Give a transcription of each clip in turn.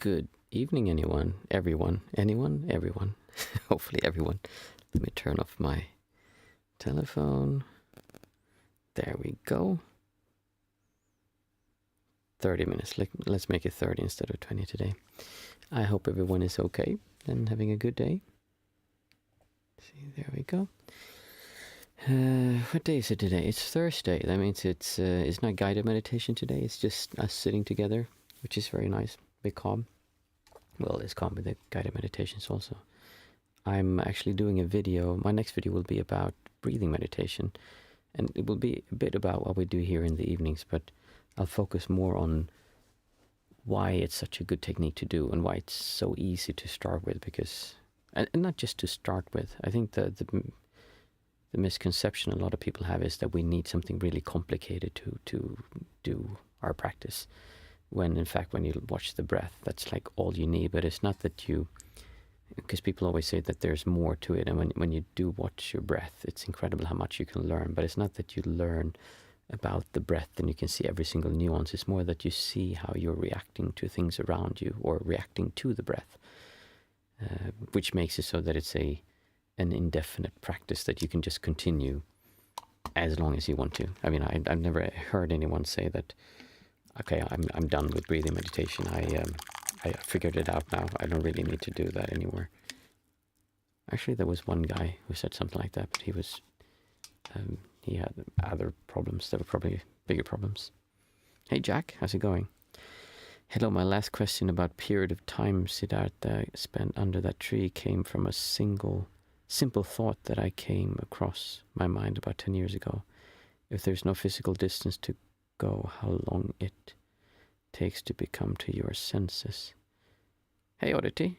Good evening, everyone. Hopefully everyone. Let me turn off my telephone. There we go. 30 minutes. Let's make it 30 instead of 20 today. I hope everyone is okay and having a good day. See, there we go. What day is it today? It's Thursday. That means it's not guided meditation today. It's just us sitting together, which is very nice. Bit calm. Well, it's calm with the guided meditations also. I'm actually doing a video. My next video will be about breathing meditation, and it will be a bit about what we do here in the evenings, but I'll focus more on why it's such a good technique to do and why it's so easy to start with, because, and not just to start with. I think the misconception a lot of people have is that we need something really complicated to do our practice, when in fact when you watch the breath, that's like all you need. But it's not that you, because people always say that there's more to it, and when you do watch your breath, it's incredible how much you can learn. But it's not that you learn about the breath and you can see every single nuance. It's more that you see how you're reacting to things around you, or reacting to the breath, which makes it so that it's an indefinite practice that you can just continue as long as you want to. I mean, I've never heard anyone say that, okay, I'm done with breathing meditation. I figured it out now. I don't really need to do that anymore. Actually, there was one guy who said something like that, but he had other problems. There were probably bigger problems. Hey, Jack, how's it going? Hello, my last question about period of time Siddhartha spent under that tree came from a simple thought that I came across my mind about 10 years ago. If there's no physical distance to go, how long it takes to become to your senses. Hey, Oddity.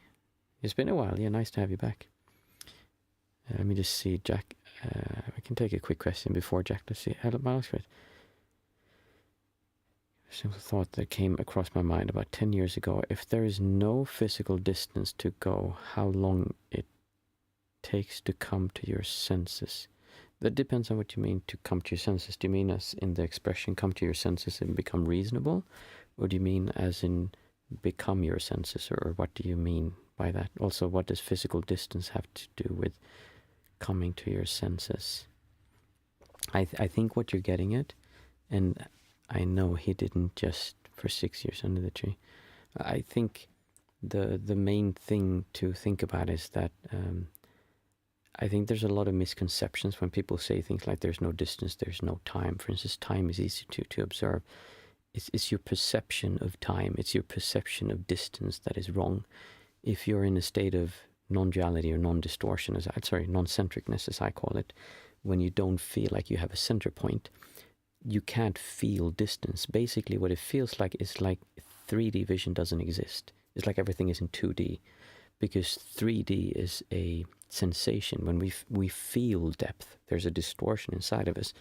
It's been a while. Yeah, nice to have you back. Let me just see, Jack. I can take a quick question before Jack. Let's see. Hello, my last question. A simple thought that came across my mind about 10 years ago. If there is no physical distance to go, how long it takes to come to your senses? That depends on what you mean to come to your senses. Do you mean as in the expression come to your senses and become reasonable? Or do you mean as in become your senses? Or what do you mean by that? Also, what does physical distance have to do with coming to your senses? I think what you're getting at, and I know he didn't just for 6 years under the tree. I think the main thing to think about is that I think there's a lot of misconceptions when people say things like there's no distance, there's no time. For instance, time is easy to observe. It's your perception of time, it's your perception of distance that is wrong. If you're in a state of non-duality or non-distortion, non-centricness as I call it, when you don't feel like you have a center point, you can't feel distance. Basically what it feels like is like 3D vision doesn't exist. It's like everything is in 2D, because 3D is a sensation. When we feel depth, there's a distortion inside of us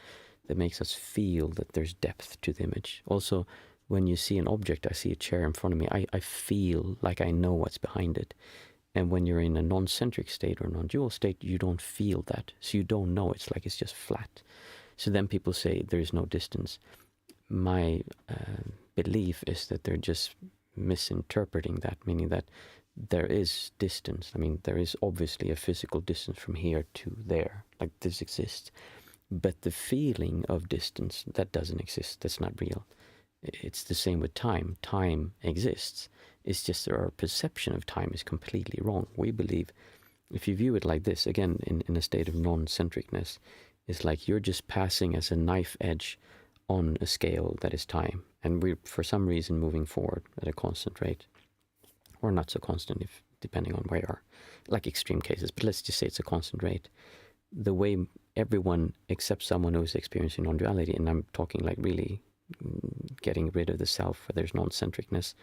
that makes us feel that there's depth to the image. Also, when you see an object, I see a chair in front of me, I feel like I know what's behind it. And when you're in a non-centric state or non-dual state, you don't feel that. So you don't know. It's like it's just flat. So then people say there is no distance. My belief is that they're just misinterpreting that, meaning that there is distance. I mean, there is obviously a physical distance from here to there, like this exists. But the feeling of distance, that doesn't exist. That's not real. It's the same with time. Time exists. It's just that our perception of time is completely wrong. We believe, if you view it like this, again, in a state of non-centricness, it's like you're just passing as a knife edge on a scale that is time. And we're, for some reason, moving forward at a constant rate. Or not so constant, if depending on where you are, like extreme cases. But let's just say it's a constant rate. The way everyone except someone who's experiencing non-duality, and I'm talking like really getting rid of the self, where there's non-centricness,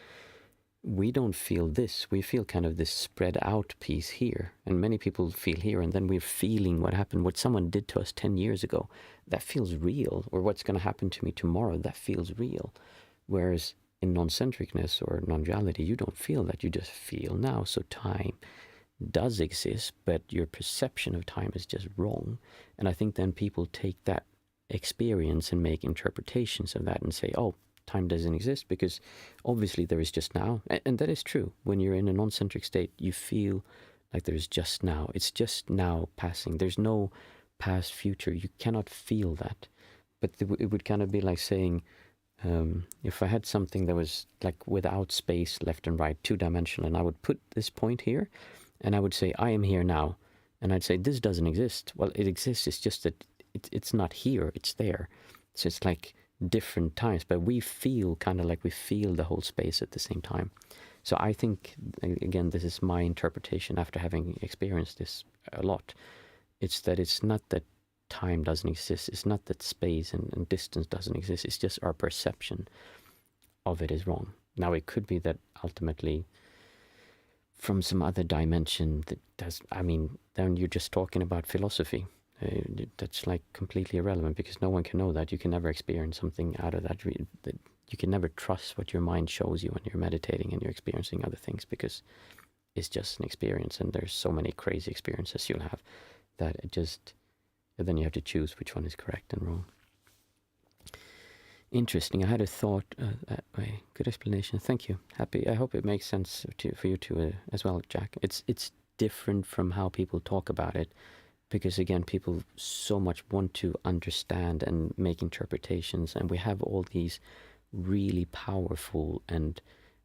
we don't feel this. We feel kind of this spread out piece here. And many people feel here, and then we're feeling what happened, what someone did to us 10 years ago. That feels real. Or what's going to happen to me tomorrow, that feels real. Whereas in non-centricness or non-duality, you don't feel that. You just feel now. So time does exist, but your perception of time is just wrong. And I think then people take that experience and make interpretations of that and say, oh, time doesn't exist, because obviously there is just now. And that is true. When you're in a non-centric state, you feel like there's just now. It's just now passing. There's no past, future. You cannot feel that. But it would kind of be like saying, if I had something that was like without space, left and right, two-dimensional, and I would put this point here, and I would say, I am here now. And I'd say, this doesn't exist. Well, it exists. It's just that it's not here. It's there. So it's like different times, but we feel kind of like we feel the whole space at the same time. So I think, again, this is my interpretation after having experienced this a lot. It's that it's not that time doesn't exist. It's not that space and distance doesn't exist. It's just our perception of it is wrong. Now, it could be that ultimately from some other dimension that does, I mean, then you're just talking about philosophy. That's like completely irrelevant, because no one can know that. You can never experience something out of that. That you can never trust what your mind shows you when you're meditating and you're experiencing other things, because it's just an experience, and there's so many crazy experiences you'll have that it just, and then you have to choose which one is correct and wrong. Interesting. I had a thought. Good explanation. Thank you. Happy. I hope it makes sense for you too as well, Jack. It's different from how people talk about it, because again, people so much want to understand and make interpretations, and we have all these really powerful and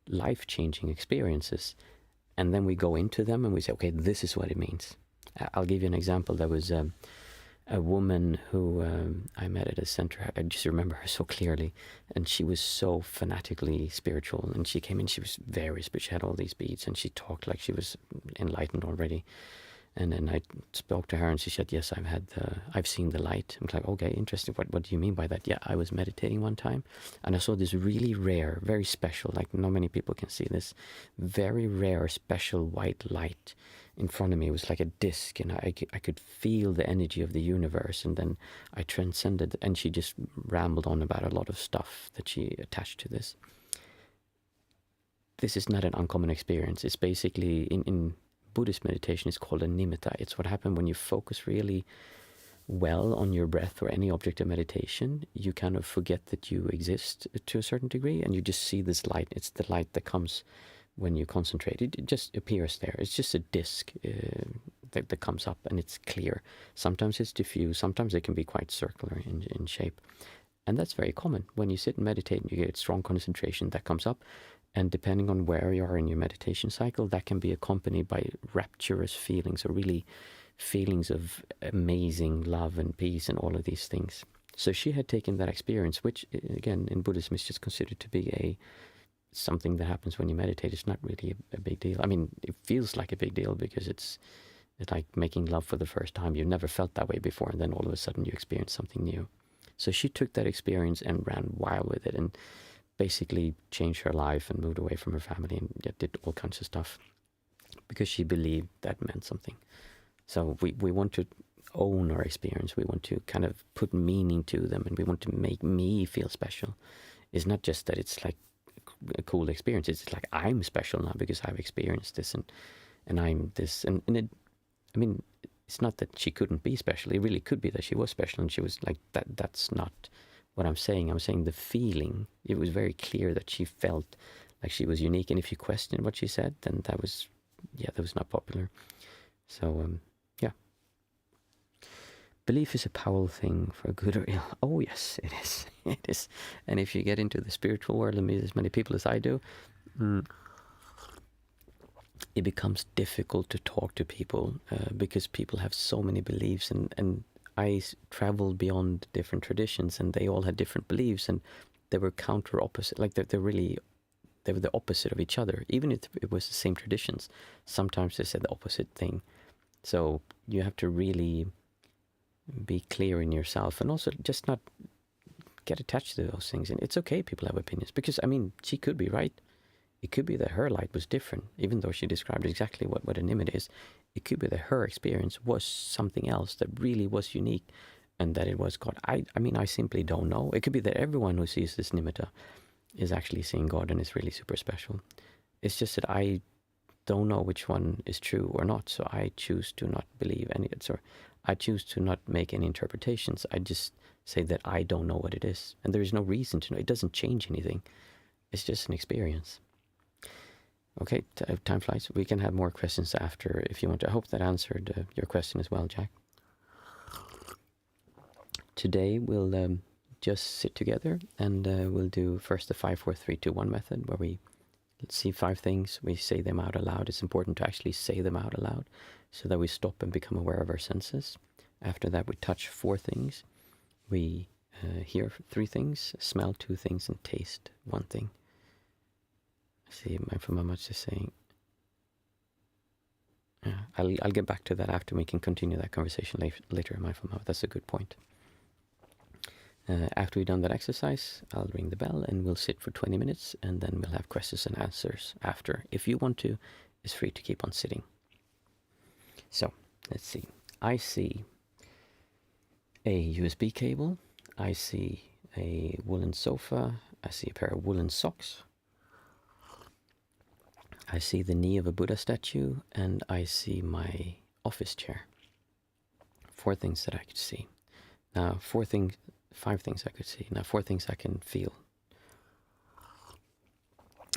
life-changing experiences, and then we go into them and we say, okay, this is what it means. I'll give you an example. There was a woman who I met at a center. I just remember her so clearly, and she was so fanatically spiritual, and she came in, she was very spiritual, she had all these beads, and she talked like she was enlightened already. And then I spoke to her, and she said, yes, I've seen the light. I'm like, okay, interesting. What do you mean by that? Yeah, I was meditating one time, and I saw this really rare, very special, like not many people can see this, very rare, special white light in front of me. It was like a disc, and I could feel the energy of the universe, and then I transcended, and she just rambled on about a lot of stuff that she attached to this. This is not an uncommon experience. It's basically, in Buddhist meditation, is called a nimitta. It's what happens when you focus really well on your breath or any object of meditation. You kind of forget that you exist to a certain degree, and you just see this light. It's the light that comes when you concentrate. It just appears there. It's just a disc that comes up, and it's clear. Sometimes it's diffuse. Sometimes it can be quite circular in shape. And that's very common. When you sit and meditate and you get strong concentration, that comes up. And depending on where you are in your meditation cycle, that can be accompanied by rapturous feelings, or really feelings of amazing love and peace and all of these things. So she had taken that experience, which again in Buddhism is just considered to be something that happens when you meditate. It's not really a big deal. I mean, it feels like a big deal because it's like making love for the first time. You've never felt that way before, and then all of a sudden you experience something new. So she took that experience and ran wild with it, and basically changed her life and moved away from her family and did all kinds of stuff because she believed that meant something. So we want to own our experience. We want to kind of put meaning to them, and we want to make me feel special. It's not just that it's like a cool experience. It's like I'm special now because I've experienced this, and I'm this. And it, I mean, it's not that she couldn't be special. It really could be that she was special, and she was like that. That's not what I'm saying. I'm saying the feeling. It was very clear that she felt like she was unique. And if you question what she said, then that was not popular. So, yeah. Belief is a powerful thing for good or ill. Oh, yes, it is. It is. And if you get into the spiritual world and meet as many people as I do, it becomes difficult to talk to people because people have so many beliefs, and I traveled beyond different traditions, and they all had different beliefs, and they were counter opposite. Like they were the opposite of each other, even if it was the same traditions. Sometimes they said the opposite thing. So you have to really be clear in yourself, and also just not get attached to those things. And it's okay, people have opinions, because I mean, she could be right. It could be that her light was different, even though she described exactly what a nimitta is. It could be that her experience was something else that really was unique, and that it was God. I mean, I simply don't know. It could be that everyone who sees this nimitta is actually seeing God and is really super special. It's just that I don't know which one is true or not, so I choose to not believe any. I choose to not make any interpretations. I just say that I don't know what it is. And there is no reason to know. It doesn't change anything. It's just an experience. Okay, time flies. We can have more questions after if you want to. I hope that answered your question as well, Jack. Today we'll just sit together and we'll do first the 5, 4, 3, 2, 1 method, where we see 5 things, we say them out aloud. It's important to actually say them out aloud so that we stop and become aware of our senses. After that, we touch 4 things. We hear 3 things, smell 2 things, and taste 1 thing. See, Mindful Mama is saying, I'll get back to that after. We can continue that conversation later, Mindful Mama. That's a good point. After we've done that exercise, I'll ring the bell and we'll sit for 20 minutes, and then we'll have questions and answers after. If you want to, it's free to keep on sitting. So, let's see. I see a USB cable. I see a woolen sofa. I see a pair of woolen socks. I see the knee of a Buddha statue, and I see my office chair. 4 things that I could see. Now, 5 things I could see. Now, 4 things I can feel.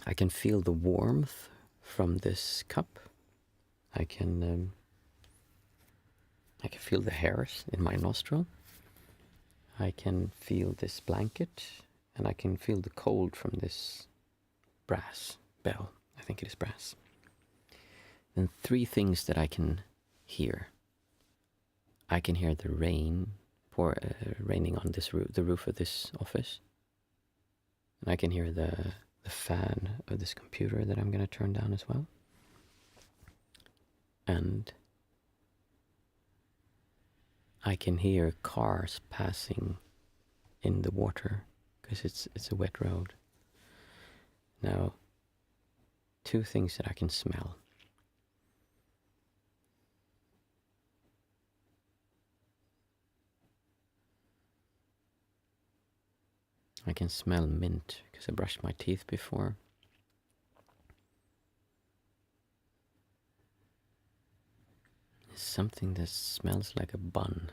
I can feel the warmth from this cup. I can feel the hairs in my nostril. I can feel this blanket, and I can feel the cold from this brass bell. I think it is brass. Then 3 things that I can hear. I can hear the rain raining on the roof of this office. And I can hear the fan of this computer that I'm going to turn down as well. And I can hear cars passing in the water because it's a wet road. Now, 2 things that I can smell. I can smell mint because I brushed my teeth before. It's something that smells like a bun,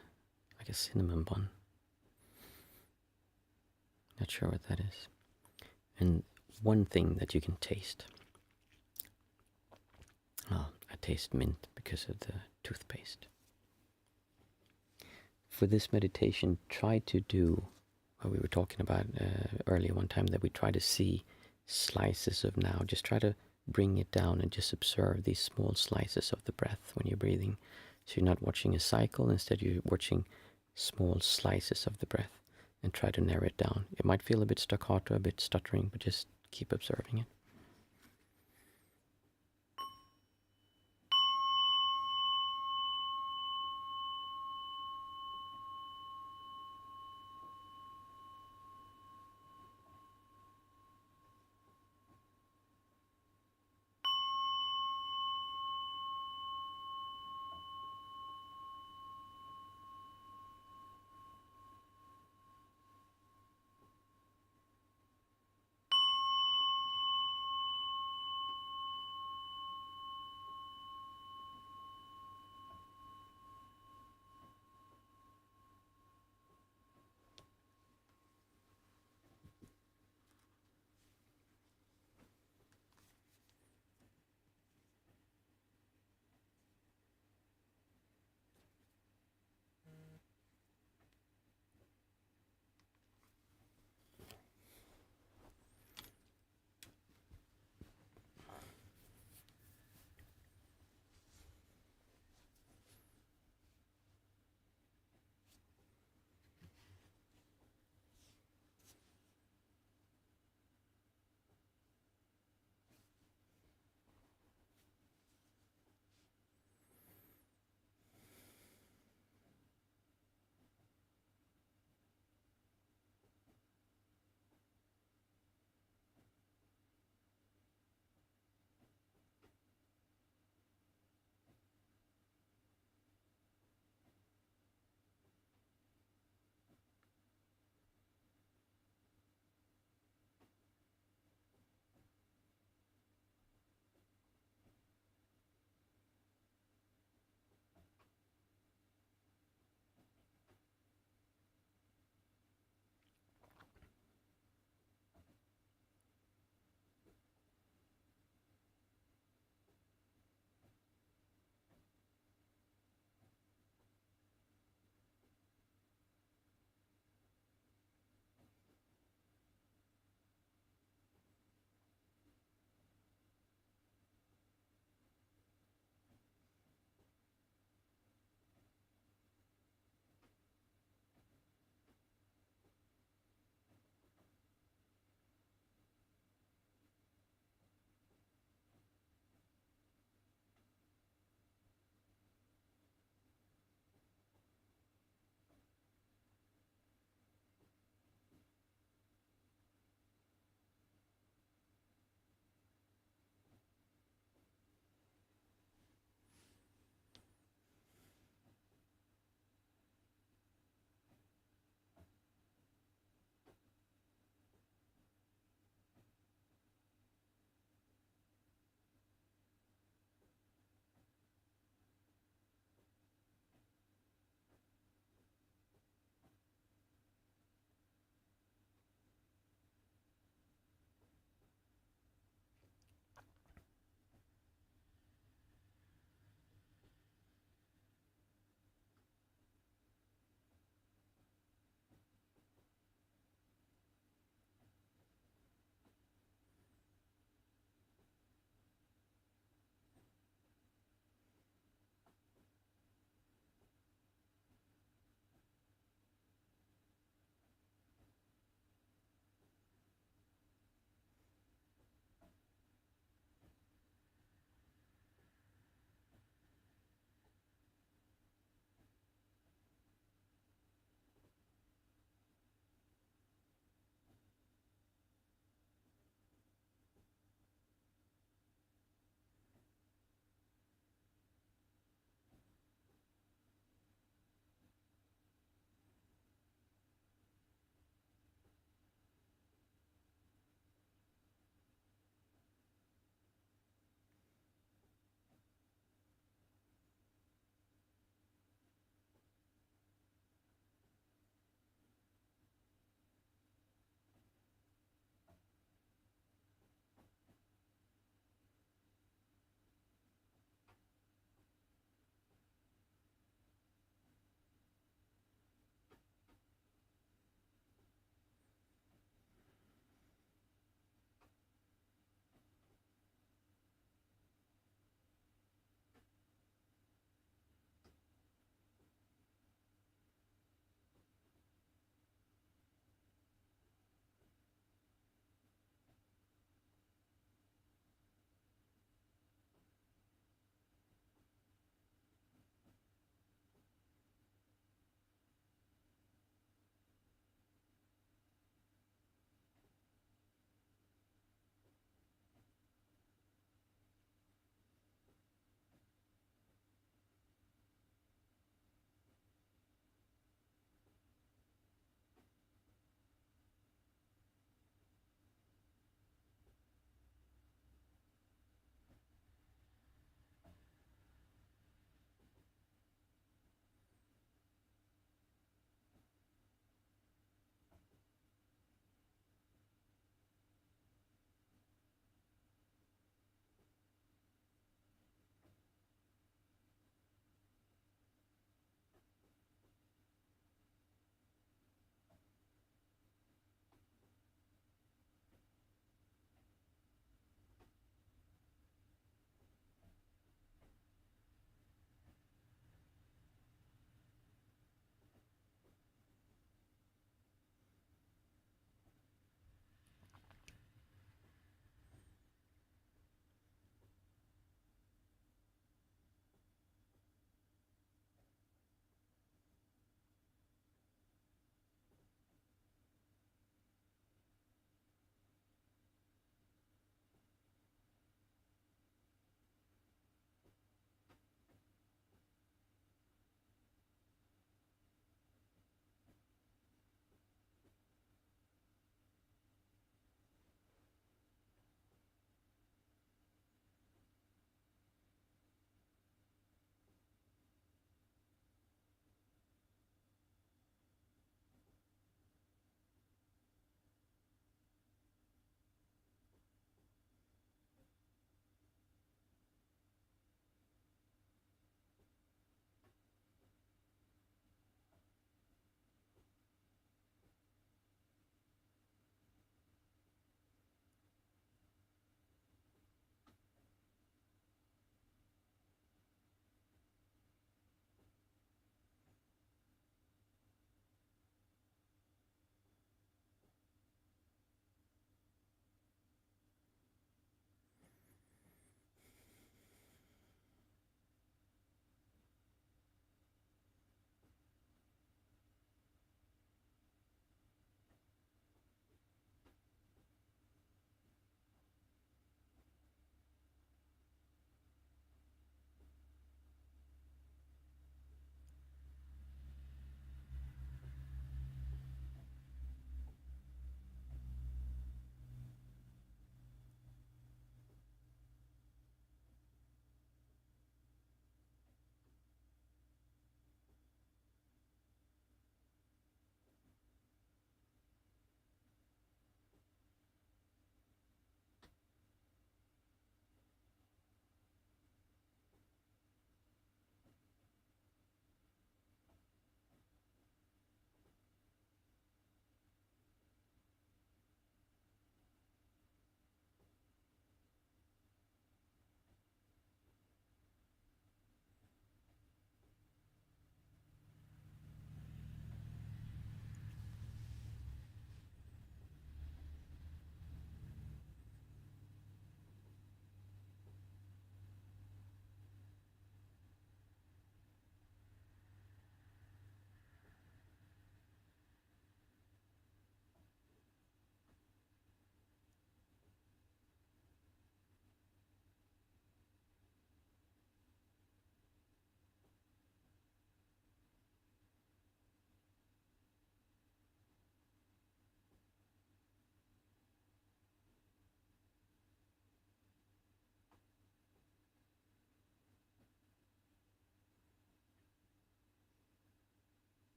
like a cinnamon bun. Not sure what that is. And 1 thing that you can taste. Oh, I taste mint because of the toothpaste. For this meditation, try to do what we were talking about earlier one time, that we try to see slices of now. Just try to bring it down and just observe these small slices of the breath when you're breathing. So you're not watching a cycle, instead you're watching small slices of the breath and try to narrow it down. It might feel a bit staccato, a bit stuttering, but just keep observing it.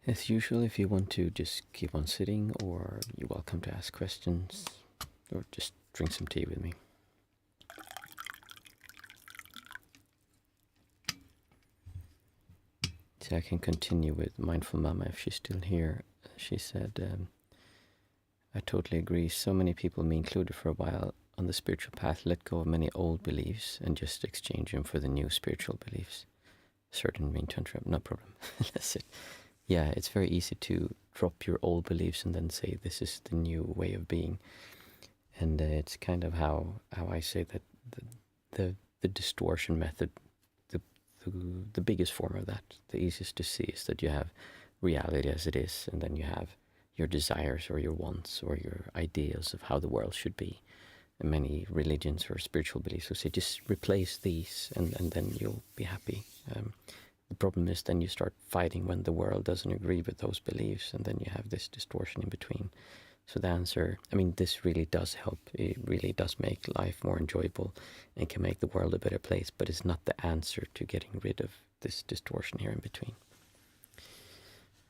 As usual, if you want to just keep on sitting, or you're welcome to ask questions, or just drink some tea with me. So I can continue with Mindful Mama if she's still here. She said, I totally agree. So many people, me included for a while, on the spiritual path let go of many old beliefs and just exchange them for the new spiritual beliefs. Certain mean to interrupt, no problem. That's it. Yeah, it's very easy to drop your old beliefs and then say this is the new way of being. And it's kind of how I say that the distortion method, the biggest form of that, the easiest to see, is that you have reality as it is, and then you have your desires or your wants or your ideas of how the world should be. And many religions or spiritual beliefs will say just replace these and then you'll be happy. The problem is then you start fighting when the world doesn't agree with those beliefs, and then you have this distortion in between. So the answer, I mean, this really does help. It really does make life more enjoyable and can make the world a better place, but it's not the answer to getting rid of this distortion here in between.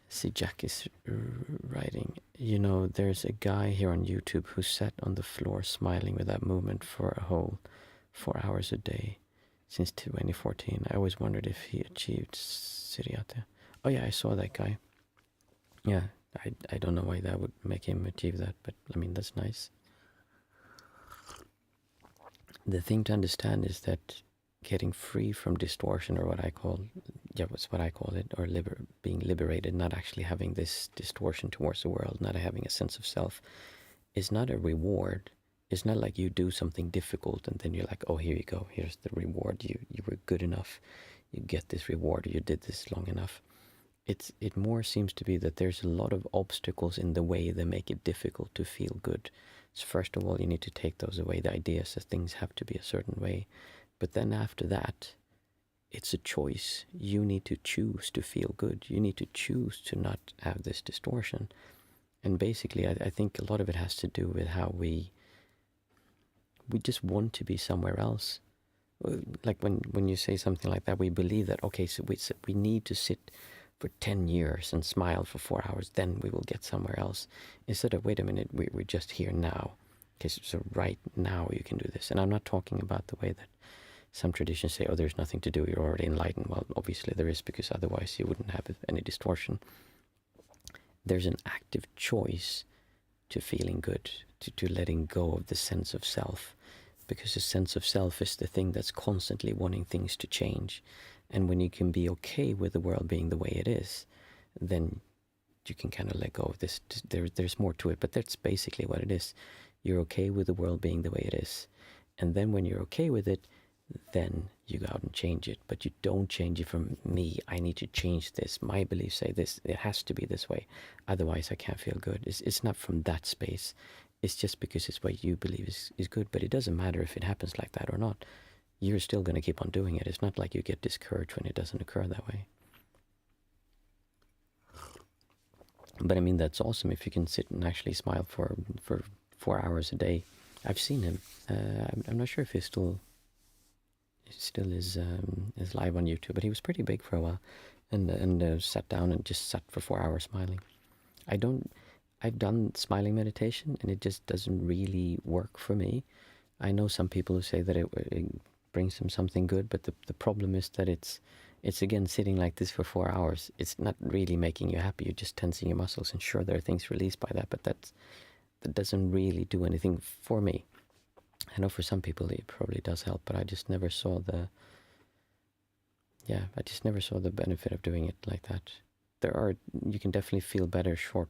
See, Jack is writing, you know, there's a guy here on YouTube who sat on the floor smiling without movement for a whole 4 hours a day since 2014. I always wondered if he achieved Siriate. Oh yeah, I saw that guy. Yeah, I don't know why that would make him achieve that, but I mean, that's nice. The thing to understand is that getting free from distortion, or what I call, what's what I call it, or being liberated, not actually having this distortion towards the world, not having a sense of self, is not a reward. It's not like you do something difficult and then you're like, oh, here you go, here's the reward. You were good enough, you get this reward, or you did this long enough. It more seems to be that there's a lot of obstacles in the way that make it difficult to feel good. So first of all, you need to take those away, the ideas that things have to be a certain way. But then after that, it's a choice. You need to choose to feel good. You need to choose to not have this distortion. And basically, I think a lot of it has to do with how we just want to be somewhere else. Like when you say something like that, we believe that, okay, so we need to sit for 10 years and smile for 4 hours, then we will get somewhere else. Instead of, wait a minute, we're just here now. Okay, so right now you can do this. And I'm not talking about the way that some traditions say, oh, there's nothing to do, you're already enlightened. Well, obviously there is, because otherwise you wouldn't have any distortion. There's an active choice to feeling good, to letting go of the sense of self, because the sense of self is the thing that's constantly wanting things to change. And when you can be okay with the world being the way it is, then you can kind of let go of this. There's more to it, but that's basically what it is. You're okay with the world being the way it is. And then when you're okay with it, then you go out and change it. But you don't change it from me. I need to change this. My beliefs say this. It has to be this way. Otherwise, I can't feel good. It's not from that space. It's just because it's what you believe is good. But it doesn't matter if it happens like that or not. You're still going to keep on doing it. It's not like you get discouraged when it doesn't occur that way. But I mean, that's awesome if you can sit and actually smile for 4 hours a day. I've seen him. I'm not sure if he still is live on YouTube, but he was pretty big for a while, and sat down and just sat for 4 hours smiling. I've done smiling meditation, and it just doesn't really work for me. I know some people who say that it brings them something good, but the problem is that it's It's again sitting like this for 4 hours. It's not really making you happy. You're just tensing your muscles, and sure, there are things released by that, but that doesn't really do anything for me. I know for some people it probably does help, but I just never saw the benefit of doing it like that. You can definitely feel better short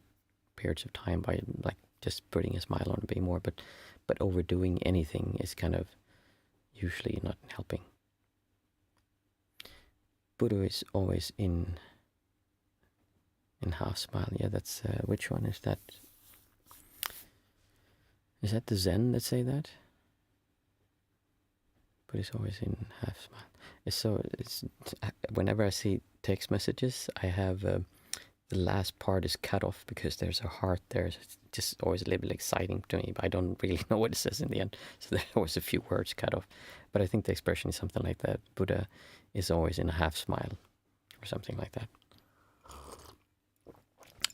periods of time by like just putting a smile on and being more, but overdoing anything is kind of usually not helping. Buddha is always in half smile. Yeah, that's which one is that? Is that the Zen that say that? But it's always in half smile. It's whenever I see text messages, I have the last part is cut off because there's a heart there. It's just always a little bit exciting to me, but I don't really know what it says in the end. So there's always a few words cut off. But I think the expression is something like that. Buddha is always in a half smile or something like that.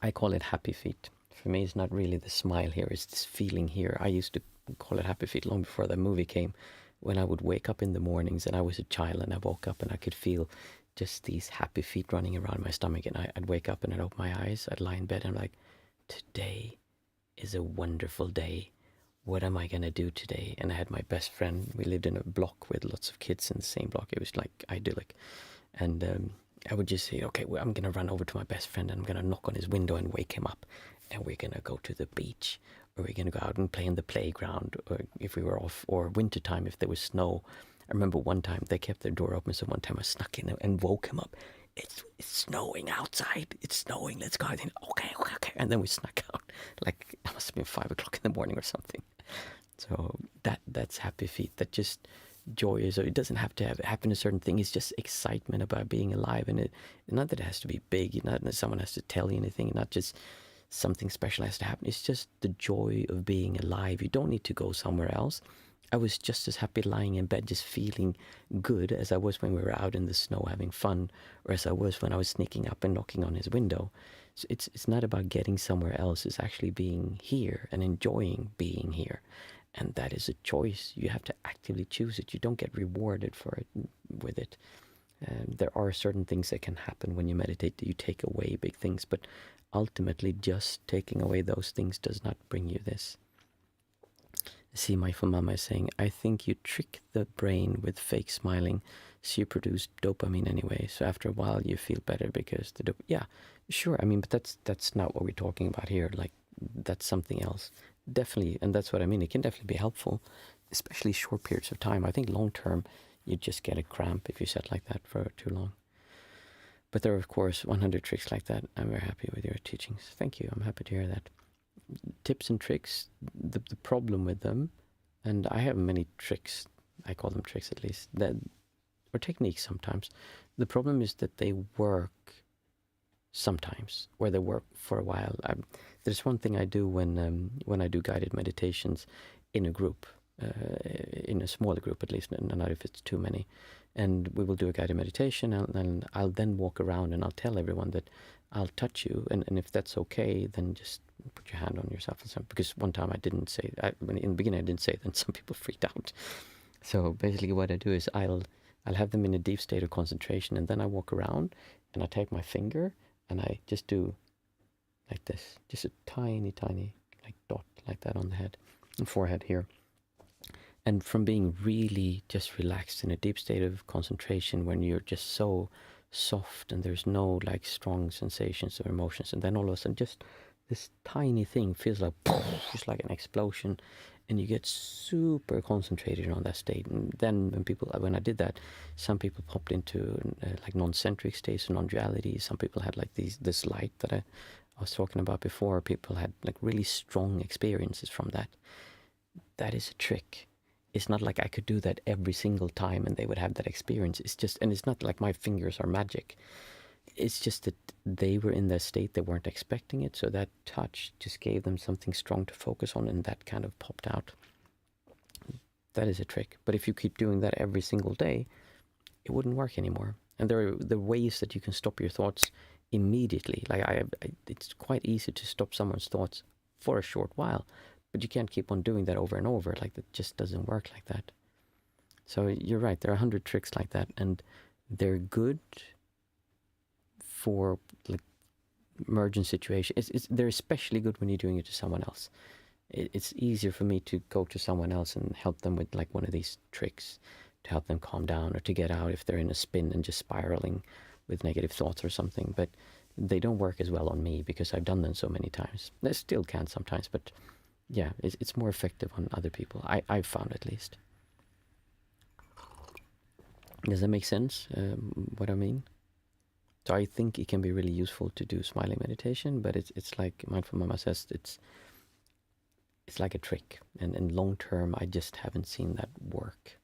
I call it happy feet. For me, it's not really the smile here, it's this feeling here. I used to call it happy feet long before the movie came, when I would wake up in the mornings and I was a child and I woke up and I could feel just these happy feet running around my stomach, and I'd wake up and I'd open my eyes, I'd lie in bed and I'm like, today is a wonderful day. What am I going to do today? And I had my best friend. We lived in a block with lots of kids in the same block. It was like idyllic. And I would just say, okay, well, I'm going to run over to my best friend and I'm going to knock on his window and wake him up. And we're going to go to the beach, or we're going to go out and play in the playground, or if we were off, or wintertime if there was snow. I remember one time they kept their door open, so one time I snuck in and woke him up. It's snowing outside. It's snowing. Let's go out. And, okay. And then we snuck out. Like, it must have been 5 o'clock in the morning or something. So that's happy feet. That just joy is. It doesn't have to happen a certain thing. It's just excitement about being alive. And not that it has to be big. Not that someone has to tell you anything. Not just something special has to happen. It's just the joy of being alive. You don't need to go somewhere else. I was just as happy lying in bed, just feeling good as I was when we were out in the snow having fun, or as I was when I was sneaking up and knocking on his window. So it's not about getting somewhere else. It's actually being here and enjoying being here. And that is a choice. You have to actively choose it. You don't get rewarded for it with it. There are certain things that can happen when you meditate that you take away big things, but ultimately just taking away those things does not bring you this. See, my mama is saying, I think you trick the brain with fake smiling, so you produce dopamine anyway. So after a while, you feel better because yeah, sure. I mean, but that's not what we're talking about here. Like, that's something else. Definitely, and that's what I mean. It can definitely be helpful, especially short periods of time. I think long term, you just get a cramp if you sit like that for too long. But there are, of course, 100 tricks like that. I'm very happy with your teachings. Thank you. I'm happy to hear that. Tips and tricks, the problem with them, and I have many tricks, I call them tricks at least, or techniques sometimes. The problem is that they work sometimes, or they work for a while. There's one thing I do when I do guided meditations in a group, in a smaller group at least, not if it's too many. And we will do a guided meditation, and I'll then walk around and I'll tell everyone that I'll touch you, and if that's okay, then just put your hand on yourself. Because one time I didn't say, in the beginning I didn't say it, then some people freaked out. So basically what I do is I'll have them in a deep state of concentration, and then I walk around and I take my finger and I just do like this, just a tiny like dot like that on the head and forehead here. And from being really just relaxed in a deep state of concentration, when you're just so soft and there's no like strong sensations or emotions, and then all of a sudden just this tiny thing feels like just like an explosion, and you get super concentrated on that state. And then when I did that, some people popped into like non-centric states or non-duality. Some people had like this light that I was talking about before. People had like really strong experiences from that. That is a trick. It's not like I could do that every single time and they would have that experience. It's just, and it's not like my fingers are magic. It's just that they were in that state, they weren't expecting it, so that touch just gave them something strong to focus on, and that kind of popped out. That is a trick. But if you keep doing that every single day, it wouldn't work anymore. And there are the ways that you can stop your thoughts immediately. Like it's quite easy to stop someone's thoughts for a short while, but you can't keep on doing that over and over. Like, that just doesn't work like that. So you're right, there are 100 tricks like that, and they're good for like emergent situations. They're especially good when you're doing it to someone else. It's easier for me to go to someone else and help them with like one of these tricks to help them calm down or to get out if they're in a spin and just spiraling with negative thoughts or something. But they don't work as well on me because I've done them so many times. They still can sometimes, but yeah, it's more effective on other people. I've found, at least. Does that make sense, what I mean? So I think it can be really useful to do smiling meditation, but it's like Mindful Mama says, it's like a trick. And long term, I just haven't seen that work.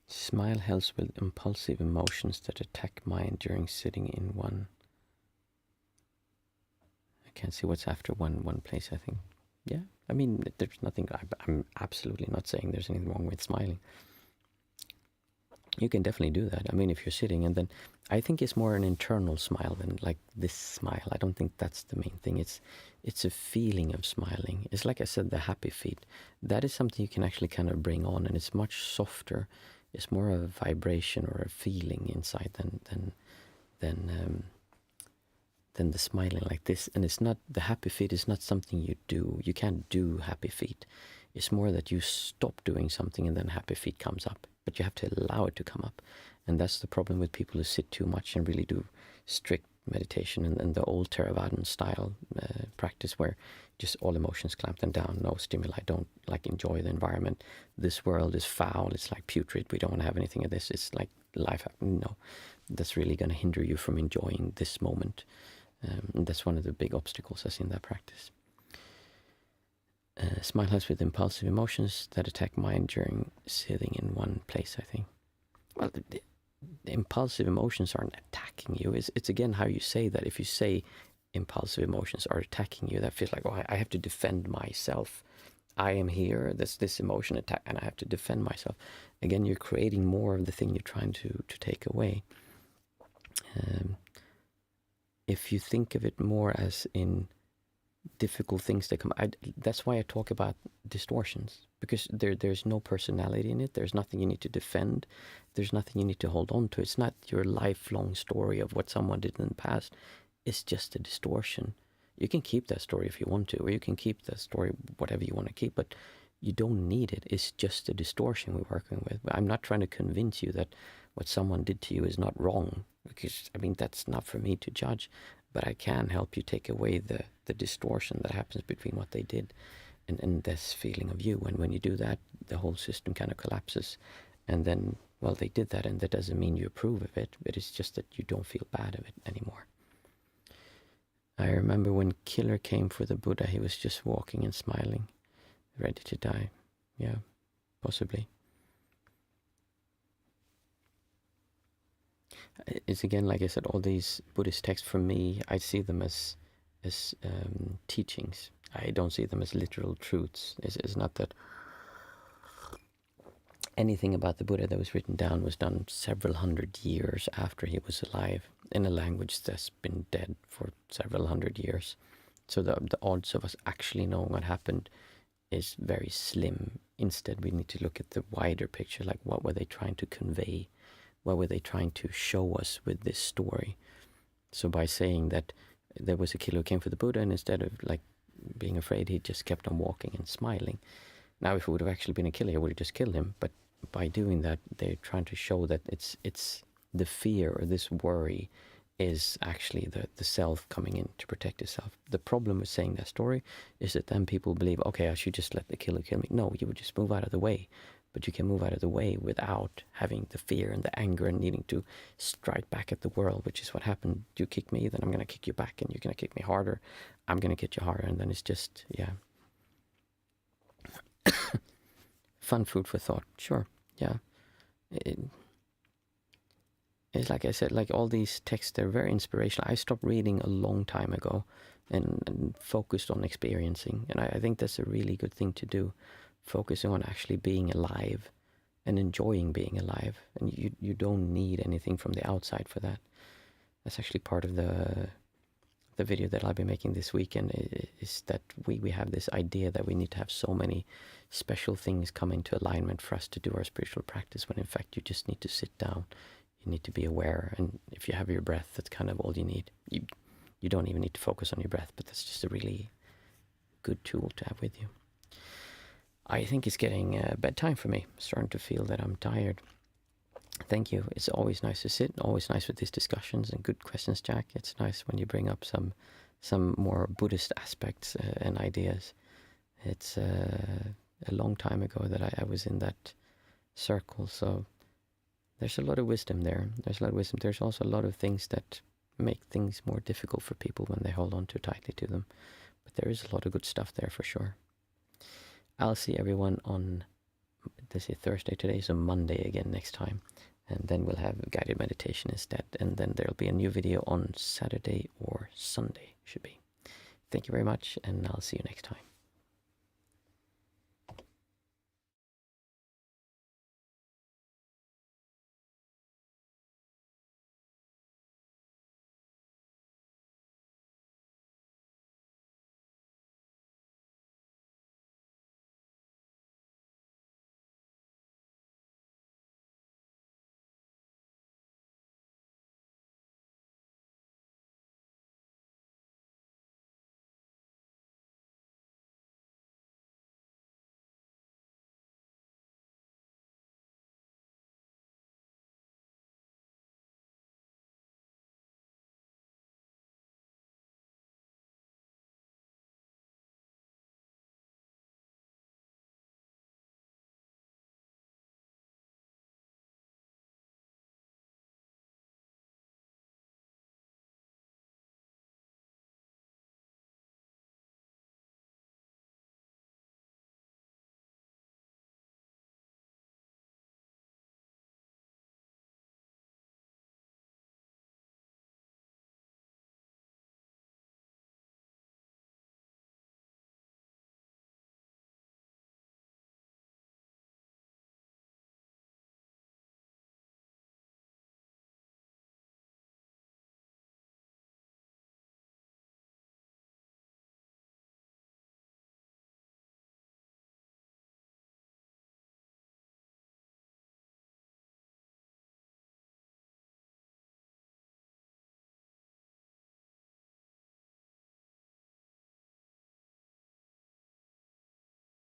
Smile helps with impulsive emotions that attack mind during sitting in one. I can't see what's after one place, I think. Yeah, I mean, there's nothing, I'm absolutely not saying there's anything wrong with smiling. You can definitely do that. I mean, if you're sitting, and then I think it's more an internal smile than like this smile. I don't think that's the main thing. It's a feeling of smiling. It's like I said, the happy feet. That is something you can actually kind of bring on, and it's much softer. It's more of a vibration or a feeling inside than the smiling like this. And it's not, the happy feet is not something you do. You can't do happy feet. It's more that you stop doing something and then happy feet comes up. But you have to allow it to come up. And that's the problem with people who sit too much and really do strict meditation and the old Theravadan style practice where just all emotions clamp them down, no stimuli, don't like enjoy the environment. This world is foul, it's like putrid, we don't want to have anything of this, it's like life. No, that's really going to hinder you from enjoying this moment. And that's one of the big obstacles I see in that practice. Smile helps with impulsive emotions that attack mind during sitting in one place, I think. Well, the impulsive emotions aren't attacking you. It's again how you say that. If you say impulsive emotions are attacking you, that feels like, oh, I have to defend myself. I am here, there's this emotion attack, and I have to defend myself. Again, you're creating more of the thing you're trying to take away. If you think of it more as in difficult things that come, that's why I talk about distortions, because there's no personality in it. There's nothing you need to defend. There's nothing you need to hold on to. It's not your lifelong story of what someone did in the past. It's just a distortion. You can keep that story if you want to, or you can keep that story whatever you want to keep, but you don't need it. It's just a distortion we're working with. I'm not trying to convince you that what someone did to you is not wrong, because, I mean, that's not for me to judge, but I can help you take away the distortion that happens between what they did and this feeling of you. And when you do that, the whole system kind of collapses. And then, well, they did that, and that doesn't mean you approve of it, but it's just that you don't feel bad of it anymore. I remember when Killer came for the Buddha, he was just walking and smiling, ready to die. Yeah, possibly. It's again, like I said, all these Buddhist texts, for me, I see them as teachings. I don't see them as literal truths. It's not that anything about the Buddha that was written down was done several hundred years after he was alive, in a language that's been dead for several hundred years. So the odds of us actually knowing what happened is very slim. Instead, we need to look at the wider picture, like what were they trying to convey? What were they trying to show us with this story? So by saying that there was a killer who came for the Buddha, and instead of like being afraid, he just kept on walking and smiling. Now, if it would have actually been a killer, he would have just killed him. But by doing that, they're trying to show that it's the fear or this worry is actually the self coming in to protect itself. The problem with saying that story is that then people believe, okay, I should just let the killer kill me. No, you would just move out of the way. But you can move out of the way without having the fear and the anger and needing to strike back at the world, which is what happened. You kick me, then I'm going to kick you back, and you're going to kick me harder. I'm going to kick you harder, and then it's just, yeah. Fun food for thought, sure, yeah. It's like I said, like all these texts, they're very inspirational. I stopped reading a long time ago and focused on experiencing. And I think that's a really good thing to do, focusing on actually being alive and enjoying being alive. And you don't need anything from the outside for that. That's actually part of the video that I'll be making this weekend, is that we have this idea that we need to have so many special things come into alignment for us to do our spiritual practice, when in fact you just need to sit down, you need to be aware, and if you have your breath, that's kind of all you need. You don't even need to focus on your breath, but that's just a really good tool to have with you. I think it's getting bedtime for me. I'm starting to feel that I'm tired. Thank you. It's always nice to sit, always nice with these discussions and good questions, Jack. It's nice when you bring up some more Buddhist aspects and ideas. It's a long time ago that I was in that circle, so there's a lot of wisdom there. There's also a lot of things that make things more difficult for people when they hold on too tightly to them. But there is a lot of good stuff there for sure. I'll see everyone on, this is Thursday today, so Monday again next time. And then we'll have guided meditation instead. And then there'll be a new video on Saturday or Sunday, should be. Thank you very much, and I'll see you next time.